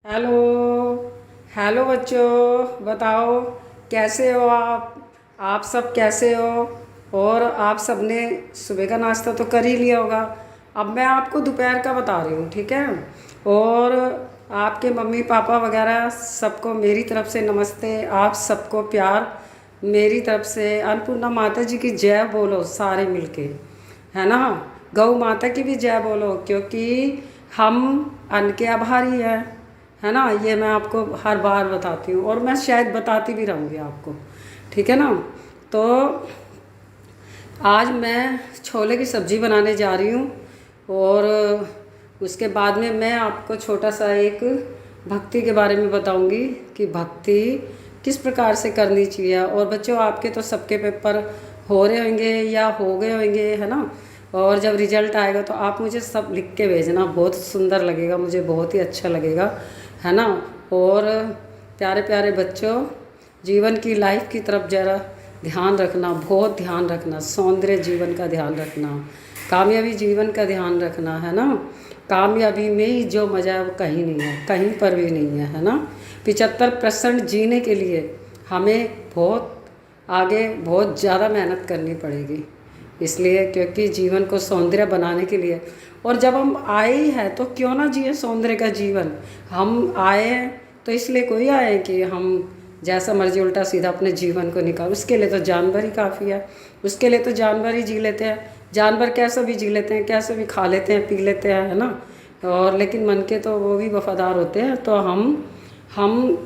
Hello. Hello बच्चों, बताओ कैसे हो आप सब कैसे हो? और आप सब ने सुबह का नाश्ता तो कर ही लिया होगा। अब मैं आपको दोपहर का बता रही हूँ, ठीक है? और आपके मम्मी पापा वगैरह सबको मेरी तरफ से नमस्ते। आप सबको प्यार मेरी तरफ से। अन्नपूर्णा माता जी की जय बोलो सारे मिलके, है ना? गौ माता की भी जय बोलो, क्योंकि हम अन्न के आभारी हैं, है ना? ये मैं आपको हर बार बताती हूँ और मैं शायद बताती भी रहूँगी आपको, ठीक है ना? तो आज मैं छोले की सब्ज़ी बनाने जा रही हूँ और उसके बाद में मैं आपको छोटा सा एक भक्ति के बारे में बताऊँगी कि भक्ति किस प्रकार से करनी चाहिए। और बच्चों, आपके तो सबके पेपर हो रहे होंगे या हो गए होंगे, है ना? और जब रिजल्ट आएगा तो आप मुझे सब लिख के भेजना, बहुत सुंदर लगेगा, मुझे बहुत ही अच्छा लगेगा, है ना? और प्यारे प्यारे बच्चों, जीवन की लाइफ की तरफ ज़रा ध्यान रखना, बहुत ध्यान रखना, सौंदर्य जीवन का ध्यान रखना, कामयाबी जीवन का ध्यान रखना, है ना? कामयाबी में ही जो मज़ा है वो कहीं नहीं है, कहीं पर भी नहीं है ना? 75% जीने के लिए हमें बहुत आगे बहुत ज़्यादा मेहनत करनी पड़ेगी, इसलिए क्योंकि जीवन को सौंदर्य बनाने के लिए। और जब हम आए ही हैं तो क्यों ना जिए सौंदर्य का जीवन। हम आए हैं तो इसलिए कोई आए हैं कि हम जैसा मर्जी उल्टा सीधा अपने जीवन को निकाल। उसके लिए तो जानवर ही काफ़ी है, उसके लिए तो जानवर ही जी लेते हैं। जानवर कैसा भी जी लेते हैं, कैसे भी खा लेते हैं, पी लेते हैं, है ना? और लेकिन मन के तो वो भी वफादार होते हैं। तो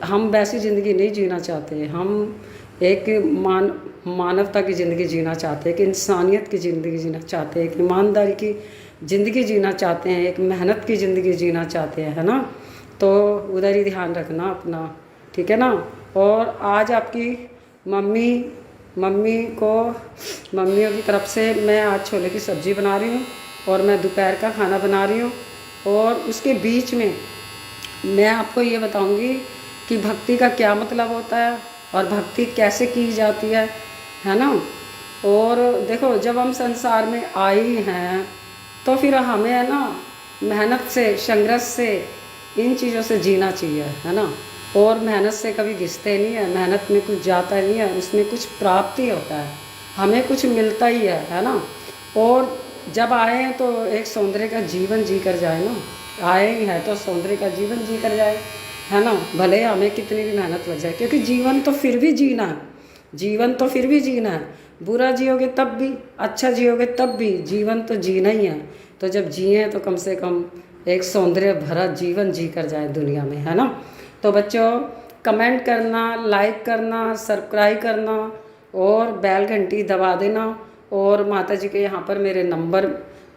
हम वैसी ज़िंदगी नहीं जीना चाहते। हम एक मानवता की ज़िंदगी जीना चाहते हैं, एक इंसानियत की ज़िंदगी जीना चाहते हैं, एक ईमानदारी की ज़िंदगी जीना चाहते हैं, एक मेहनत की ज़िंदगी जीना चाहते हैं, है ना? तो उधर ही ध्यान रखना अपना, ठीक है ना? और आज आपकी मम्मी मम्मी को मम्मियों की तरफ से मैं आज छोले की सब्ज़ी बना रही हूँ और मैं दोपहर का खाना बना रही हूँ। और उसके बीच में मैं आपको ये बताऊंगी कि भक्ति का क्या मतलब होता है और भक्ति कैसे की जाती है ना? और देखो, जब हम संसार में आई हैं तो फिर हमें, है ना, मेहनत से, संघर्ष से, इन चीज़ों से जीना चाहिए, है ना? और मेहनत से कभी घिसते नहीं है, मेहनत में कुछ जाता नहीं है, उसमें कुछ प्राप्ति होता है, हमें कुछ मिलता ही है ना? और जब आए हैं तो एक सौंदर्य का जीवन जी कर जाए ना। आए ही हैं तो सौंदर्य का जीवन जी कर जाए, है ना? भले हमें कितनी भी मेहनत लग जाए, क्योंकि जीवन तो फिर भी जीना है, जीवन तो फिर भी जीना है। बुरा जियोगे तब भी, अच्छा जियोगे तब भी, जीवन तो जीना ही है। तो जब जिए तो कम से कम एक सौंदर्य भरा जीवन जी कर जाए दुनिया में, है ना? तो बच्चों, कमेंट करना, लाइक करना, सब्सक्राइब करना और बेल घंटी दबा देना। और माता जी के यहाँ पर मेरे नंबर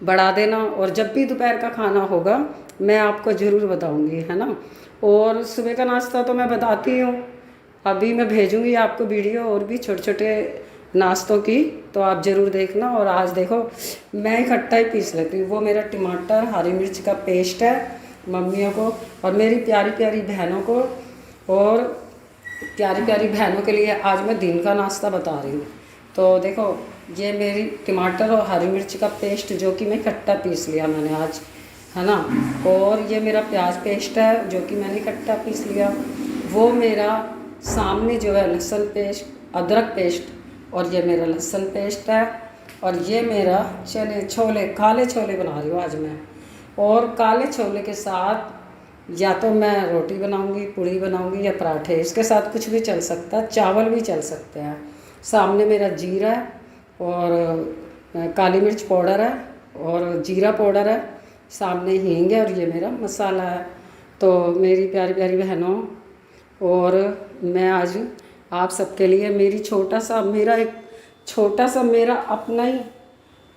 बढ़ा देना। और जब भी दोपहर का खाना होगा मैं आपको ज़रूर बताऊंगी, है ना? और सुबह का नाश्ता तो मैं बताती हूँ, अभी मैं भेजूंगी आपको वीडियो और भी छोटे छोटे नाश्तों की, तो आप ज़रूर देखना। और आज देखो, मैं इकट्ठा ही पीस लेती हूँ। वो मेरा टमाटर, हरी मिर्च का पेस्ट है मम्मियों को और मेरी प्यारी प्यारी बहनों को। और प्यारी प्यारी बहनों के लिए आज मैं दिन का नाश्ता बता रही हूँ। तो देखो, ये मेरी टमाटर और हरी मिर्च का पेस्ट जो कि मैं इकट्ठा पीस लिया मैंने आज, है ना? और ये मेरा प्याज पेस्ट है जो कि मैंने इकट्ठा पीस लिया। वो मेरा सामने जो है लहसुन पेस्ट, अदरक पेस्ट, और ये मेरा लहसुन पेस्ट है। और ये मेरा छोले, काले छोले बना रही हूँ आज मैं। और काले छोले के साथ या तो मैं रोटी बनाऊंगी, पूड़ी बनाऊंगी या पराठे, इसके साथ कुछ भी चल सकता है, चावल भी चल सकते हैं। सामने मेरा जीरा है और काली मिर्च पाउडर है और जीरा पाउडर है, सामने हींग है और ये मेरा मसाला है। तो मेरी प्यारी प्यारी बहनों, और मैं आज आप सबके लिए एक छोटा सा मेरा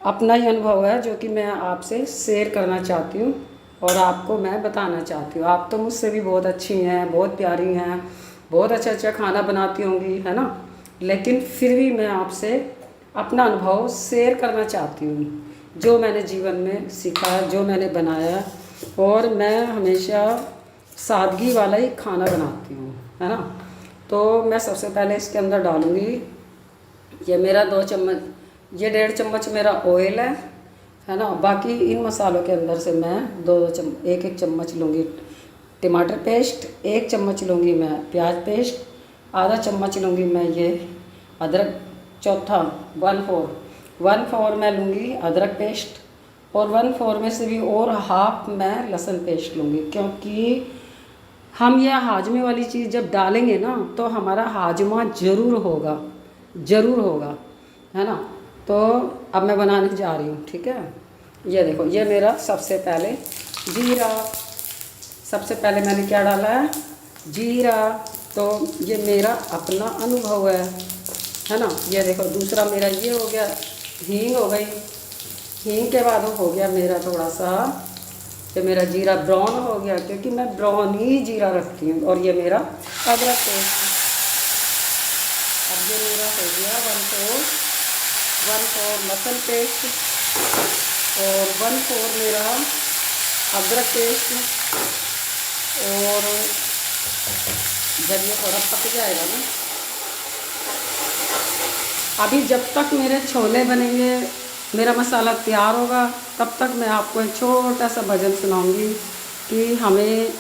अपना ही अनुभव है जो कि मैं आपसे शेयर करना चाहती हूँ और आपको मैं बताना चाहती हूँ। आप तो मुझसे भी बहुत अच्छी हैं, बहुत प्यारी हैं, बहुत अच्छा अच्छा खाना बनाती होंगी, है ना? लेकिन फिर भी मैं आपसे अपना अनुभव शेयर करना चाहती हूँ, जो मैंने जीवन में सीखा है, जो मैंने बनाया है। और मैं हमेशा सादगी वाला ही खाना बनाती हूँ, है ना? तो मैं सबसे पहले इसके अंदर डालूँगी, ये मेरा 2 चम्मच, ये 1.5 चम्मच मेरा ऑयल है ना? बाकी इन मसालों के अंदर से मैं 1-1 चम्मच लूँगी टमाटर पेस्ट 1 चम्मच लूँगी मैं, प्याज पेस्ट आधा चम्मच लूँगी मैं, ये अदरक चौथा 1/4 मैं लूँगी अदरक पेस्ट, और 1/4 में से भी और हाफ मैं लहसुन पेस्ट लूँगी, क्योंकि हम यह हाजमे वाली चीज़ जब डालेंगे ना तो हमारा हाजमा ज़रूर होगा, है ना। तो अब मैं बनाने जा रही हूँ, ठीक है। ये देखो, ये मेरा सबसे पहले जीरा, सबसे पहले मैंने क्या डाला है, जीरा। तो ये मेरा अपना अनुभव है ना। ये देखो, दूसरा मेरा ये हो गया, हींग हो गई। हींग के बाद हो गया मेरा थोड़ा सा, ये मेरा जीरा ब्राउन हो गया, क्योंकि मैं ब्राउन ही जीरा रखती हूँ। और ये मेरा अदरक पेस्ट, अब ये मेरा हो गया 1/4 लहसुन पेस्ट और 1/4 मेरा अदरक पेस्ट। और जब ये थोड़ा पक जाएगा ना, अभी जब तक मेरे छोले बनेंगे, मेरा मसाला तैयार होगा, तब तक मैं आपको एक छोटा सा भजन सुनाऊंगी कि हमें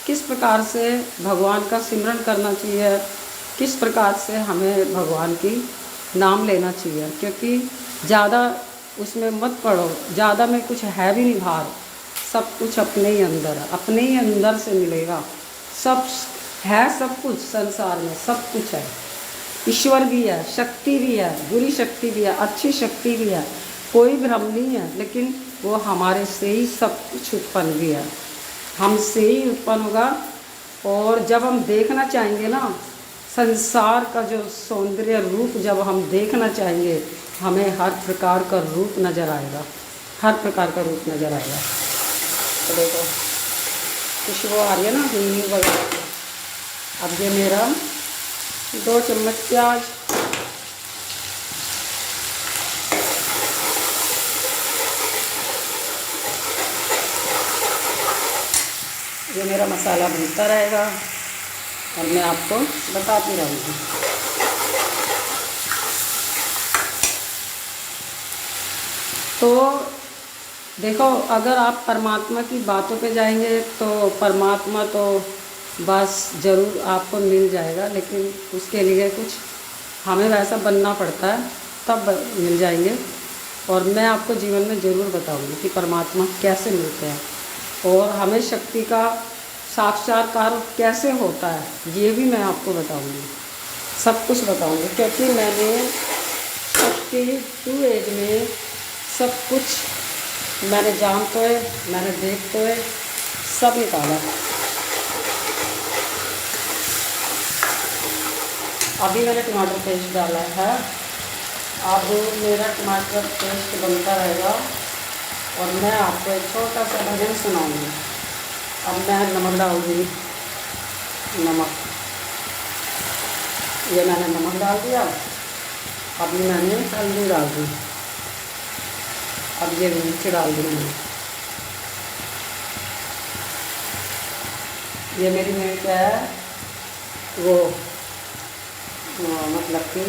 किस प्रकार से भगवान का सिमरन करना चाहिए, किस प्रकार से हमें भगवान की नाम लेना चाहिए। क्योंकि ज़्यादा उसमें मत पढ़ो, ज़्यादा में कुछ है भी नहीं बाहर, सब कुछ अपने ही अंदर से मिलेगा। सब है, सब कुछ संसार में सब कुछ है। ईश्वर भी है, शक्ति भी है, बुरी शक्ति भी है, अच्छी शक्ति भी है, कोई भ्रम नहीं है। लेकिन वो हमारे से ही सब कुछ उत्पन्न भी है, हमसे ही उत्पन्न होगा। और जब हम देखना चाहेंगे ना, संसार का जो सौंदर्य रूप जब हम देखना चाहेंगे, हमें हर प्रकार का रूप नज़र आएगा, हर प्रकार का रूप नज़र आएगा। तो देखो, खुशबू आ रही है ना हींग वगैरह की। अब ये मेरा 2 चम्मच प्याज, ये मेरा मसाला भूनता रहेगा और मैं आपको बताती रहूँगी। तो देखो, अगर आप परमात्मा की बातों पे जाएंगे तो परमात्मा तो बस ज़रूर आपको मिल जाएगा, लेकिन उसके लिए कुछ हमें वैसा बनना पड़ता है, तब मिल जाएंगे। और मैं आपको जीवन में ज़रूर बताऊंगी कि परमात्मा कैसे मिलते हैं और हमें शक्ति का साक्षात्कार कैसे होता है, ये भी मैं आपको बताऊंगी, सब कुछ बताऊंगी। क्योंकि मैंने शक्ति 2 एज में सब कुछ मैंने जानते हुए, मैंने देखते हुए सब निकाला। अभी मैंने टमाटर पेस्ट डाला है, अब मेरा टमाटर पेस्ट बनता रहेगा और मैं आपको एक छोटा सा भजन सुनाऊंगी। अब मैं नमक डालूंगी, नमक, ये मैंने नमक डाल दिया। अभी मैंने हल्दी डाल दी, अब ये मिर्च डाल दी मैंने। ये मेरी मिर्च है वो मतलब कि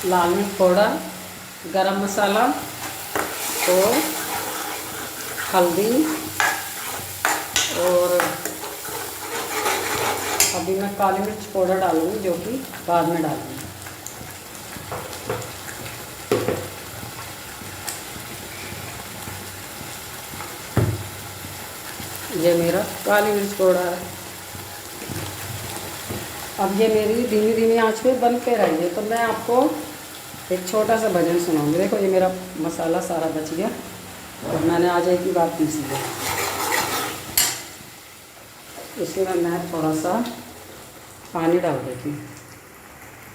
लाल मिर्च पाउडर, गरम मसाला और हल्दी। और अभी मैं काली मिर्च पाउडर डालूंगी, जो कि बाद में डालूंगी। ये मेरा काली मिर्च पाउडर है। अब ये मेरी धीमी धीमी आंच पे बनते रहेंगे। तो मैं आपको एक छोटा सा भजन सुनाऊंगी। देखो, ये मेरा मसाला सारा बच गया और मैंने आज एक ही बात पीस लिया। इसमें मैं थोड़ा सा पानी डाल देती हूँ,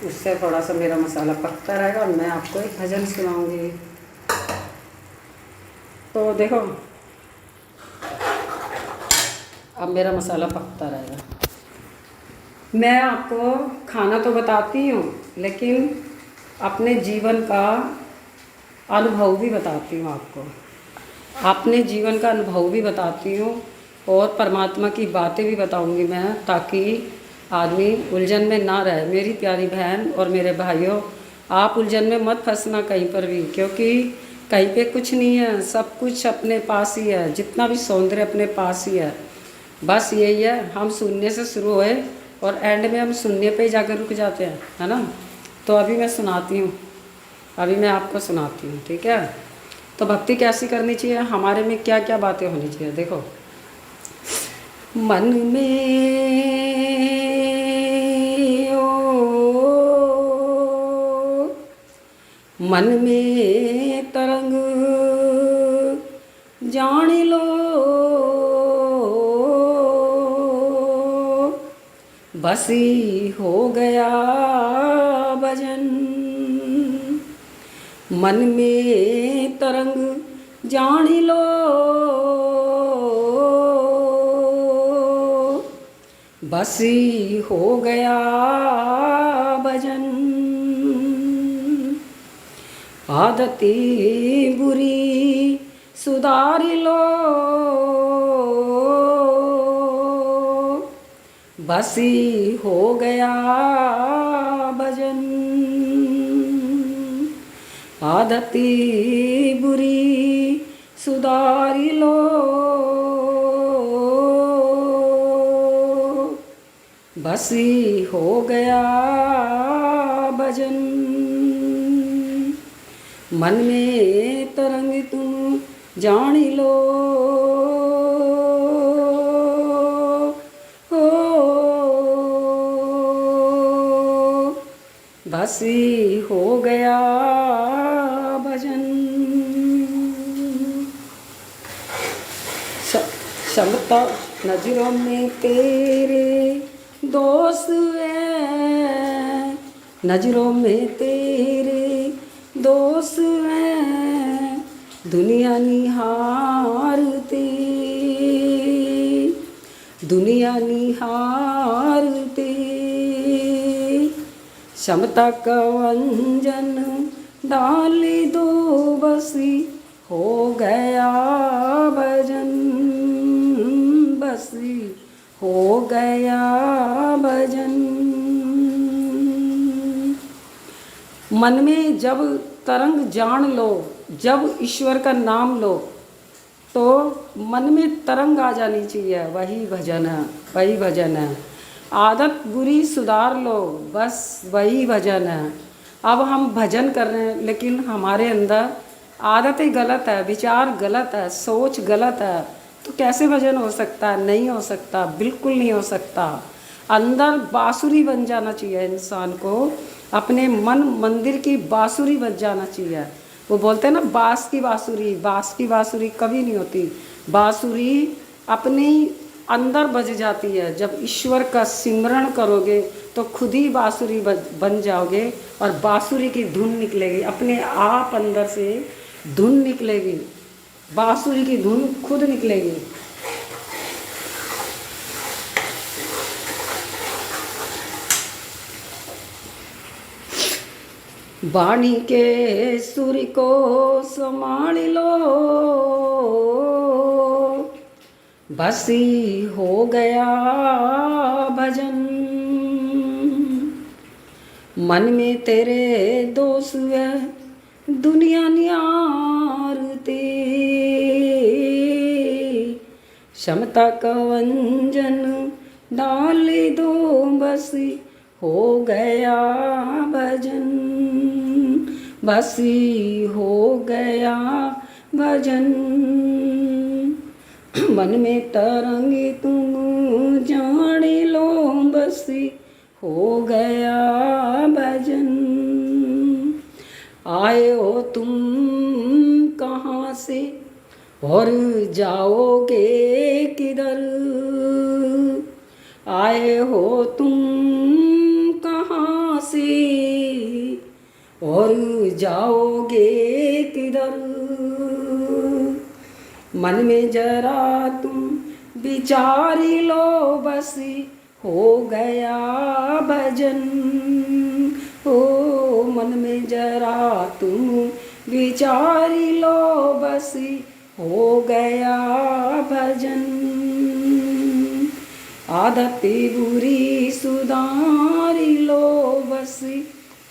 उससे थोड़ा सा मेरा मसाला पकता रहेगा और मैं आपको एक भजन सुनाऊंगी। तो देखो, अब मेरा मसाला पकता रहेगा। मैं आपको खाना तो बताती हूँ, लेकिन अपने जीवन का अनुभव भी बताती हूँ आपको, अपने जीवन का अनुभव भी बताती हूँ और परमात्मा की बातें भी बताऊँगी मैं, ताकि आदमी उलझन में ना रहे। मेरी प्यारी बहन और मेरे भाइयों, आप उलझन में मत फंसना कहीं पर भी, क्योंकि कहीं पे कुछ नहीं है, सब कुछ अपने पास ही है, जितना भी सौंदर्य अपने पास ही है। बस यही है, हम शून्य से शुरू हुए और एंड में हम शून्य पे ही जाकर रुक जाते हैं, है ना। तो अभी मैं सुनाती हूँ, अभी मैं आपको सुनाती हूँ, ठीक है। तो भक्ति कैसी करनी चाहिए, हमारे में क्या क्या बातें होनी चाहिए। देखो, मन में मन में तरंग जान लो, बसी हो गया भजन। मन में तरंग जान लो, बसी हो गया भजन। आदती बुरी सुधार लो, बसी हो गया भजन। आदती बुरी सुधार लो, बसी हो गया भजन। मन में तरंग तुम जान लो, हो बसी हो गया भजन। समता नजरों में तेरे दोस्त है, नजरों में तेरे दोस्त है, दुनिया निहारती, दुनिया निहारती। समता का व्यंजन डाल दो, बसी हो गया भजन, बसी हो गया भजन। मन में जब तरंग जान लो, जब ईश्वर का नाम लो, तो मन में तरंग आ जानी चाहिए, वही भजन है, वही भजन है। आदत बुरी सुधार लो, बस वही भजन है। अब हम भजन कर रहे हैं, लेकिन हमारे अंदर आदतें गलत है, विचार गलत है, सोच गलत है, तो कैसे भजन हो सकता है? नहीं हो सकता, बिल्कुल नहीं हो सकता। अंदर बांसुरी बन जाना चाहिए इंसान को, अपने मन मंदिर की बांसुरी बज जाना चाहिए। वो बोलते हैं ना, बांस की बांसुरी, बांस की बांसुरी कभी नहीं होती। बांसुरी अपने अंदर बज जाती है। जब ईश्वर का सिमरण करोगे तो खुद ही बांसुरी बन जाओगे और बांसुरी की धुन निकलेगी, अपने आप अंदर से धुन निकलेगी, बांसुरी की धुन खुद निकलेगी। वाणी के सुर को संभाल लो, बसी हो गया भजन। मन में तेरे दोष है, दुनिया निहारती, क्षमता का व्यंजन डाल दो, बसी हो गया भजन, बसी हो गया भजन। मन में तरंग तुम जान लो, बसी हो गया भजन। आए हो तुम कहाँ से और जाओगे किधर, आए हो तुम कहाँ से और जाओगे किधर। मन में जरा तुम विचारी लो, बसी हो गया भजन। ओ मन में जरा तुम विचारी लो, बसी हो गया भजन। आदतें बुरी सुधारी लो, बसी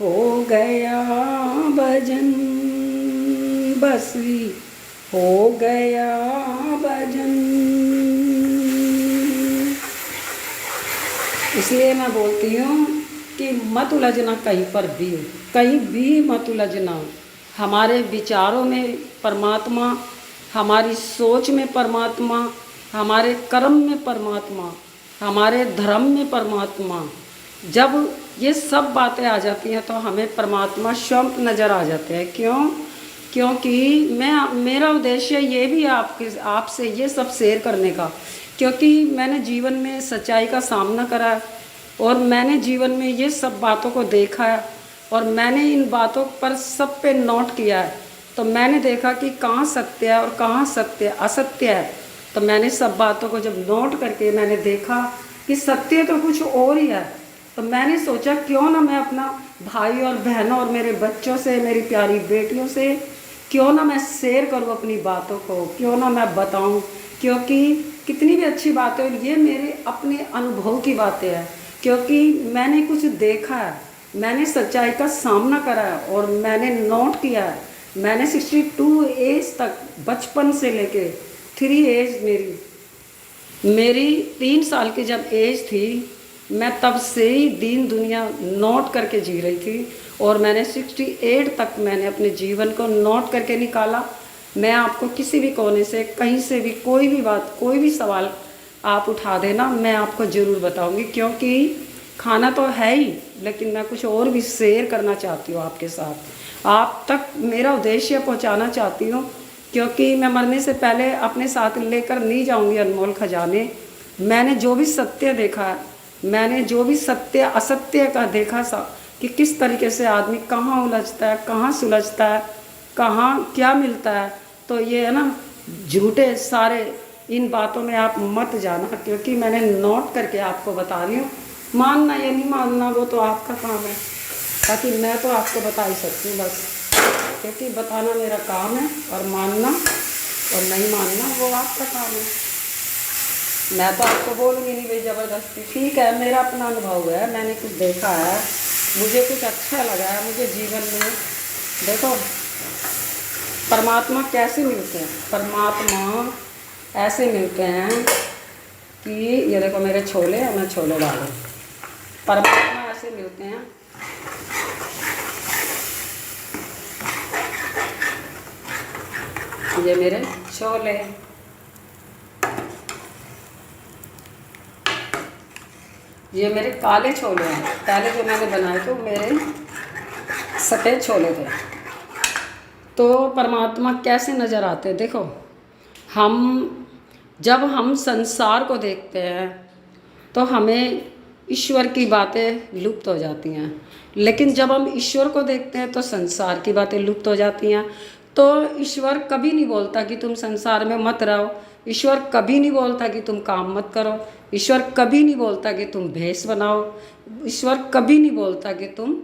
हो गया भजन, बसी हो गया भजन। इसलिए मैं बोलती हूँ कि मत उलझना कहीं पर भी, कहीं भी मत उलझना। हमारे विचारों में परमात्मा, हमारी सोच में परमात्मा, हमारे कर्म में परमात्मा, हमारे धर्म में परमात्मा। जब ये सब बातें आ जाती हैं तो हमें परमात्मा स्वयं नज़र आ जाते हैं। क्यों? क्योंकि मेरा उद्देश्य ये भी आपसे ये सब शेयर करने का, क्योंकि मैंने जीवन में सच्चाई का सामना करा है और मैंने जीवन में ये सब बातों को देखा है और मैंने इन बातों पर सब पे नोट किया है। तो मैंने देखा कि कहाँ सत्य है और कहाँ सत्य असत्य है। तो मैंने सब बातों को जब नोट करके मैंने देखा कि सत्य तो कुछ और ही है, तो मैंने सोचा क्यों ना मैं अपना भाई और बहनों और मेरे बच्चों से, मेरी प्यारी बेटियों से क्यों ना मैं शेयर करूँ अपनी बातों को, क्यों ना मैं बताऊँ। क्योंकि कितनी भी अच्छी बातें, ये मेरे अपने अनुभव की बातें हैं, क्योंकि मैंने कुछ देखा है, मैंने सच्चाई का सामना करा है और मैंने नोट किया है। मैंने 62 एज तक, बचपन से लेके 3 एज मेरी 3 साल की जब एज थी, मैं तब से ही दीन दुनिया नोट करके जी रही थी और मैंने 68 तक मैंने अपने जीवन को नोट करके निकाला। मैं आपको किसी भी कोने से, कहीं से भी, कोई भी बात, कोई भी सवाल आप उठा देना, मैं आपको ज़रूर बताऊंगी। क्योंकि खाना तो है ही, लेकिन मैं कुछ और भी शेयर करना चाहती हूँ आपके साथ, आप तक मेरा उद्देश्य पहुँचाना चाहती हूँ। क्योंकि मैं मरने से पहले अपने साथ लेकर नहीं जाऊँगी अनमोल खजाने। मैंने जो भी सत्य देखा है, मैंने जो भी सत्य असत्य का देखा सा कि किस तरीके से आदमी कहाँ उलझता है, कहाँ सुलझता है, कहाँ क्या मिलता है। तो ये है ना, झूठे सारे इन बातों में आप मत जाना, क्योंकि मैंने नोट करके आपको बता रही हूँ। मानना या नहीं मानना वो तो आपका काम है, ताकि मैं तो आपको बता ही सकती हूँ बस, क्योंकि बताना मेरा काम है और मानना और नहीं मानना वो आपका काम है। मैं तो आपको बोलूँगी नहीं भाई ज़बरदस्ती। ठीक है, मेरा अपना अनुभव है, मैंने कुछ देखा है, मुझे कुछ अच्छा लगा है मुझे जीवन में। देखो परमात्मा कैसे मिलते हैं, परमात्मा ऐसे मिलते हैं कि ये देखो मेरे छोले, मैं छोले डालूँ। परमात्मा ऐसे मिलते हैं, ये मेरे छोले, ये मेरे काले छोले हैं। पहले जो मैंने बनाए थे वो मेरे सफ़ेद छोले थे। तो परमात्मा कैसे नज़र आते हैं, देखो जब हम संसार को देखते हैं तो हमें ईश्वर की बातें लुप्त हो जाती हैं, लेकिन जब हम ईश्वर को देखते हैं तो संसार की बातें लुप्त हो जाती हैं। तो ईश्वर कभी नहीं बोलता कि तुम संसार में मत रहो, ईश्वर कभी नहीं बोलता कि तुम काम मत करो, ईश्वर कभी नहीं बोलता कि तुम भेष बनाओ, ईश्वर कभी नहीं बोलता कि तुम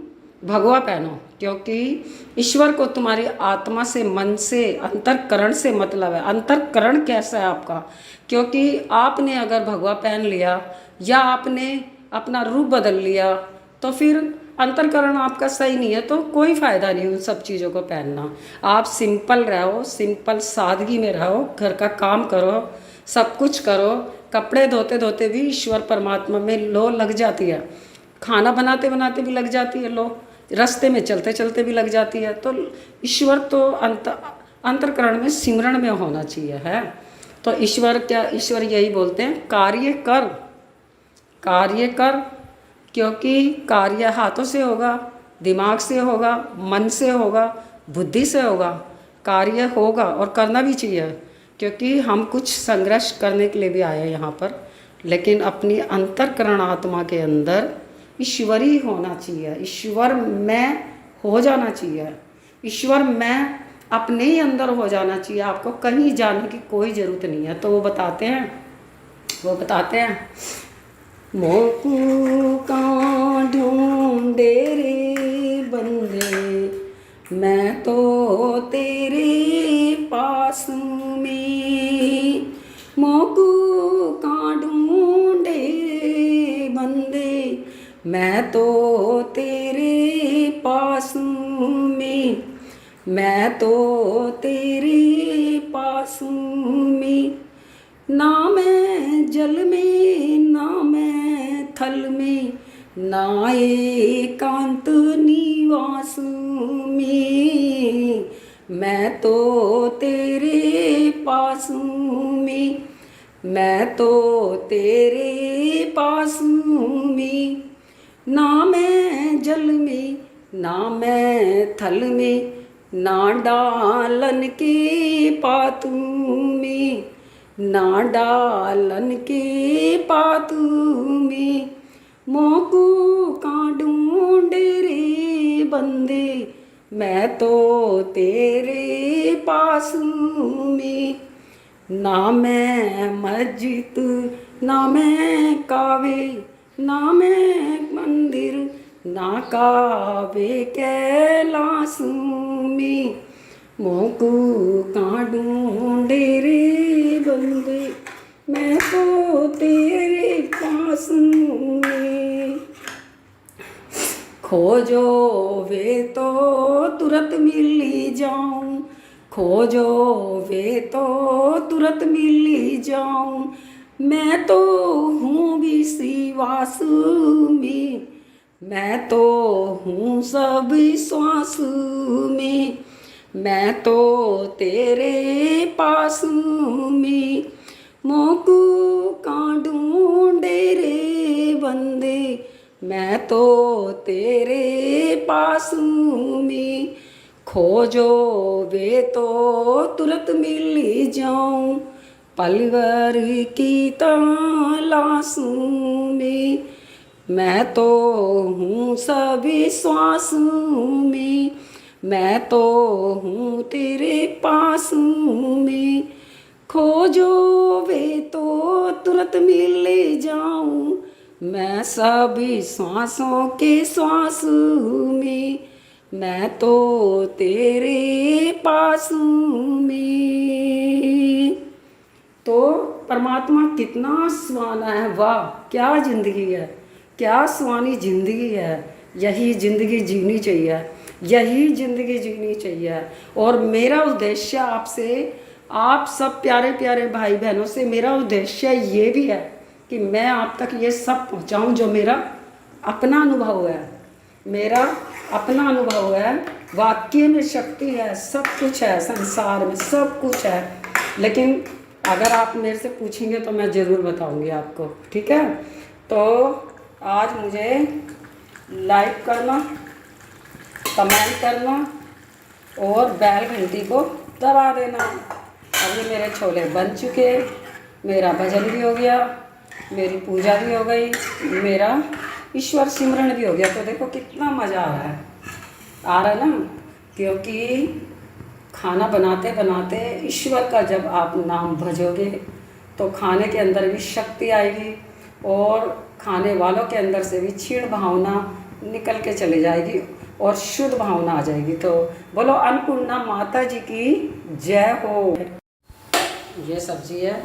भगवा पहनो। क्योंकि ईश्वर को तुम्हारी आत्मा से, मन से, अंतःकरण से मतलब है। अंतःकरण कैसा है आपका? क्योंकि आपने अगर भगवा पहन लिया या आपने अपना रूप बदल लिया तो फिर अंतःकरण आपका सही नहीं है, तो कोई फ़ायदा नहीं उन सब चीज़ों को पहनना। आप सिंपल रहो, सिंपल सादगी में रहो, घर का काम करो, सब कुछ करो। कपड़े धोते धोते भी ईश्वर परमात्मा में लो लग जाती है, खाना बनाते बनाते भी लग जाती है लो, रास्ते में चलते चलते भी लग जाती है। तो ईश्वर तो अंतःकरण में, सिमरण में होना चाहिए है। तो ईश्वर यही बोलते हैं, कार्य कर, कार्य कर। क्योंकि कार्य हाथों से होगा, दिमाग से होगा, मन से होगा, बुद्धि से होगा, कार्य होगा और करना भी चाहिए। क्योंकि हम कुछ संघर्ष करने के लिए भी आए हैं यहाँ पर, लेकिन अपनी अंतःकरण आत्मा के अंदर ईश्वर ही होना चाहिए, ईश्वर में हो जाना चाहिए, ईश्वर में अपने ही अंदर हो जाना चाहिए। आपको कहीं जाने की कोई ज़रूरत नहीं है। तो वो बताते हैं मोकू का ढूंढे रे बंदे, मैं तो तेरे पास में, मोकू का ढूंढे बंदे, मैं तो तेरे पास मैं तो तेरे पास में, ना मैं जल में ना मैं थल में, ना एकांत निवास में। मैं तो तेरे पास में, मैं तो तेरे पास में, ना मैं जल में ना मैं थल में, ना डालन के पातू में, ना डालन के पातू में। मोकू कांडूं डेरे बंदे, मैं तो तेरे पास में, ना मैं मस्जिद ना मैं कावे, ना मैं मंदिर ना कावे कैलाश में। मोकू कांडूं डेरे बंदे, मैं तो तेरे पास में। खोजो वे तो तुरंत मिल जाऊं, खोजो वे तो तुरंत मिल जाऊं। मैं तो हूँ विश्वास में, मैं तो हूँ सब श्वास में। मैं तो तेरे पास में, मोकू कांडूं डेरे बंदे, मैं तो तेरे पास में। खोजो वे तो तुरंत मिल जाऊं, पलवर की तलाश में। मैं तो हूँ सभी श्वास में, मैं तो हूँ तेरे पास में। खोजो वे तो तुरंत मिल जाऊं, मैं सभी श्वासों के श्वास में। मैं तो तेरे पास में। तो परमात्मा कितना सुहाना है, वाह क्या ज़िंदगी है, क्या सुहानी ज़िंदगी है। यही ज़िंदगी जीनी चाहिए, यही ज़िंदगी जीनी चाहिए। और मेरा उद्देश्य आपसे, आप सब प्यारे प्यारे भाई बहनों से मेरा उद्देश्य ये भी है कि मैं आप तक ये सब पहुंचाऊं जो मेरा अपना अनुभव है, मेरा अपना अनुभव है। वाक्य में शक्ति है, सब कुछ है, संसार में सब कुछ है। लेकिन अगर आप मेरे से पूछेंगे तो मैं ज़रूर बताऊंगी आपको, ठीक है। तो आज मुझे लाइक करना, कमेंट करना और बेल घंटी को दबा देना। अब ये मेरे छोले बन चुके, मेरा भजन भी हो गया, मेरी पूजा भी हो गई, मेरा ईश्वर सिमरन भी हो गया। तो देखो कितना मज़ा आ रहा है ना, क्योंकि खाना बनाते बनाते ईश्वर का जब आप नाम भजोगे तो खाने के अंदर भी शक्ति आएगी और खाने वालों के अंदर से भी क्षीण भावना निकल के चली जाएगी और शुद्ध भावना आ जाएगी। तो बोलो अन्नपूर्णा माता जी की जय हो। ये सब्जी है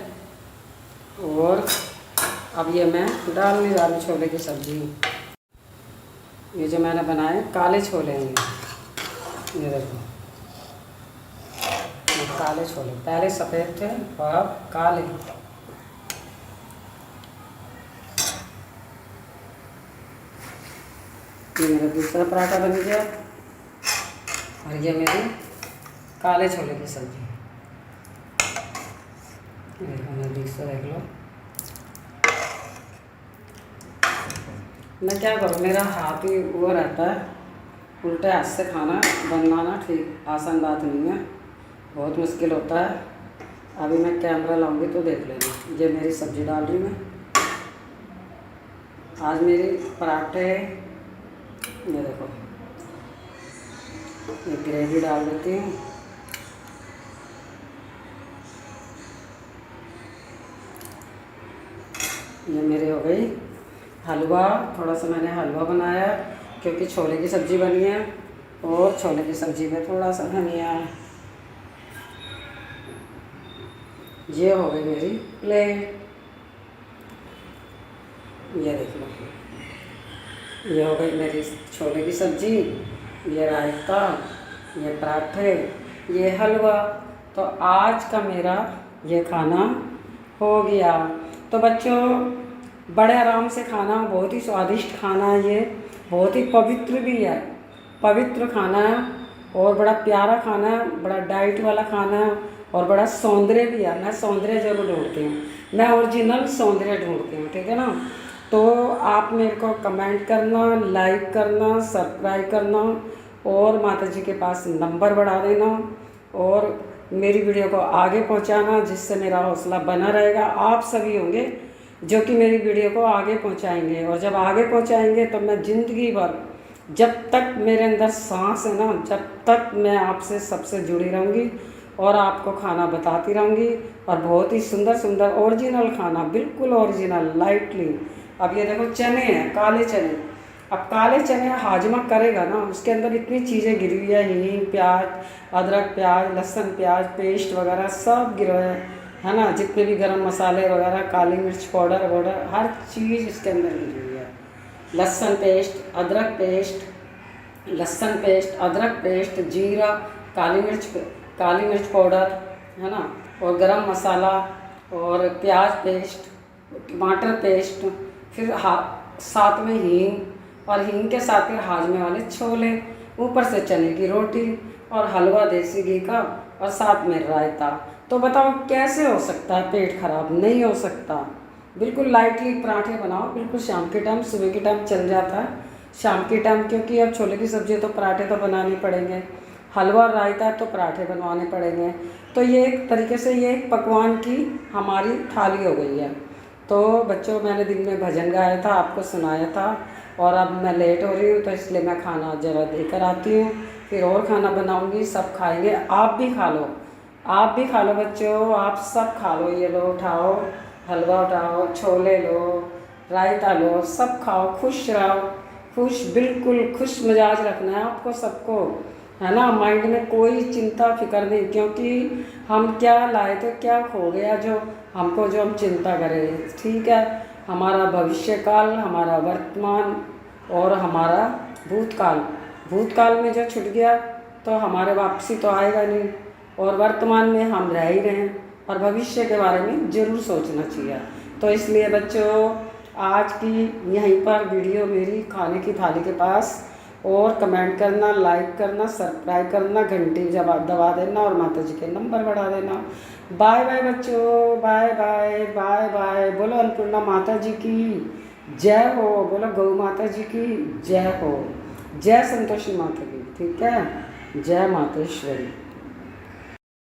और अब ये मैं डालने जा रही हूँ छोले की सब्जी। ये जो मैंने बनाए काले छोले हैं, ये देखो ये काले छोले, पहले सफ़ेद थे और अब काले। ये मेरा दूसरा पराठा बन गया और ये मेरी काले छोले की सब्जी। देखो मैं दूसरा देख लो। मैं क्या करूँ, मेरा हाथ ही वो रहता है, उल्टे हाथ से खाना बनाना ठीक आसान बात नहीं है, बहुत मुश्किल होता है। अभी मैं कैमरा लाऊंगी तो देख लेना। ये मेरी सब्ज़ी डाल रही मैं। आज मेरी पराठे, ये देखो ये ग्रेवी डाल देती हूँ। ये मेरी हो गई हलवा। थोड़ा सा मैंने हलवा बनाया क्योंकि छोले की सब्ज़ी बनी है और छोले की सब्ज़ी में थोड़ा सा धनिया। ये हो गई मेरी प्लेट। ये देख लो, ये हो गई मेरी छोले की सब्ज़ी, ये रायता ये पराठे, ये हलवा। तो आज का मेरा ये खाना हो गया। तो बच्चों, बड़े आराम से खाना, बहुत ही स्वादिष्ट खाना है ये, बहुत ही पवित्र भी है, पवित्र खाना है और बड़ा प्यारा खाना है, बड़ा डाइट वाला खाना है और बड़ा सौंदर्य भी है। मैं सौंदर्य जरूर ढूंढती हूँ, मैं ओरिजिनल सौंदर्य ढूंढती हूँ, ठीक है ना। तो आप मेरे को कमेंट करना, लाइक करना, सब्सक्राइब करना और माता जी के पास नंबर बढ़ा देना और मेरी वीडियो को आगे पहुंचाना, जिससे मेरा हौसला बना रहेगा। आप सभी होंगे जो कि मेरी वीडियो को आगे पहुंचाएंगे और जब आगे पहुंचाएंगे तो मैं ज़िंदगी भर, जब तक मेरे अंदर सांस है ना, जब तक मैं आपसे सबसे जुड़ी रहूँगी और आपको खाना बताती रहूँगी। और बहुत ही सुंदर सुंदर ओरिजिनल खाना, बिल्कुल ओरिजिनल, लाइटली। अब ये देखो चने हैं, काले चने। अब काले चने हाजमा करेगा ना, उसके अंदर इतनी चीज़ें गिरी हुई है, हींग, प्याज, अदरक, प्याज, लहसुन, प्याज पेस्ट वगैरह सब गिरे हुए है ना, जितने भी गरम मसाले वगैरह, काली मिर्च पाउडर वाउडर, हर चीज़ इसके अंदर गिरी हुई है। लहसुन पेस्ट, अदरक पेस्ट, लहसुन पेस्ट, अदरक पेस्ट, जीरा, काली मिर्च पाउडर है ना, और गरम मसाला और प्याज पेस्ट, टमाटर पेस्ट, फिर साथ में हींग और हींग के साथ फिर हाजमे वाले छोले, ऊपर से चने की रोटी और हलवा देसी घी का और साथ में रायता। तो बताओ कैसे हो सकता है पेट खराब? नहीं हो सकता। बिल्कुल लाइटली पराठे बनाओ, बिल्कुल शाम के टाइम, सुबह के टाइम चल जाता है, शाम के टाइम, क्योंकि अब छोले की सब्ज़ी तो पराठे तो बनाने पड़ेंगे, हलवा रायता तो पराठे बनवाने पड़ेंगे। तो ये एक तरीके से ये एक पकवान की हमारी थाली हो गई है। तो बच्चों, मैंने दिन में भजन गाया था, आपको सुनाया था और अब मैं लेट हो रही हूँ तो इसलिए मैं खाना ज़रा देकर आती हूँ, फिर और खाना बनाऊँगी, सब खाएंगे। आप भी खा लो, आप भी खा लो बच्चों, आप सब खा लो। ये लो, उठाओ हलवा, उठाओ छोले, लो रायता, लो, सब खाओ, खुश रहो, खुश, बिल्कुल खुश मिजाज रखना है आपको सबको, है ना। माइंड में कोई चिंता फिक्र नहीं, क्योंकि हम क्या लाए तो क्या खो गया जो हमको, जो हम चिंता करें, ठीक है। हमारा भविष्य काल, हमारा वर्तमान और हमारा भूतकाल, भूतकाल में जो छूट गया तो हमारे वापसी तो आएगा नहीं, और वर्तमान में हम रह ही रहे हैं और भविष्य के बारे में ज़रूर सोचना चाहिए। तो इसलिए बच्चों, आज की यहीं पर वीडियो मेरी खाने की थाली के पास, और कमेंट करना, लाइक करना, सब्सक्राइब करना, घंटी जब दबा देना और माता जी के नंबर बढ़ा देना। बाय बाय बच्चों, बाय बाय, बाय बाय। बोलो अन्नपूर्णा माता जी की जय हो, बोलो गौ माता जी की जय हो, जय संतोषी माता की, ठीक है, जय मातेश्वरी।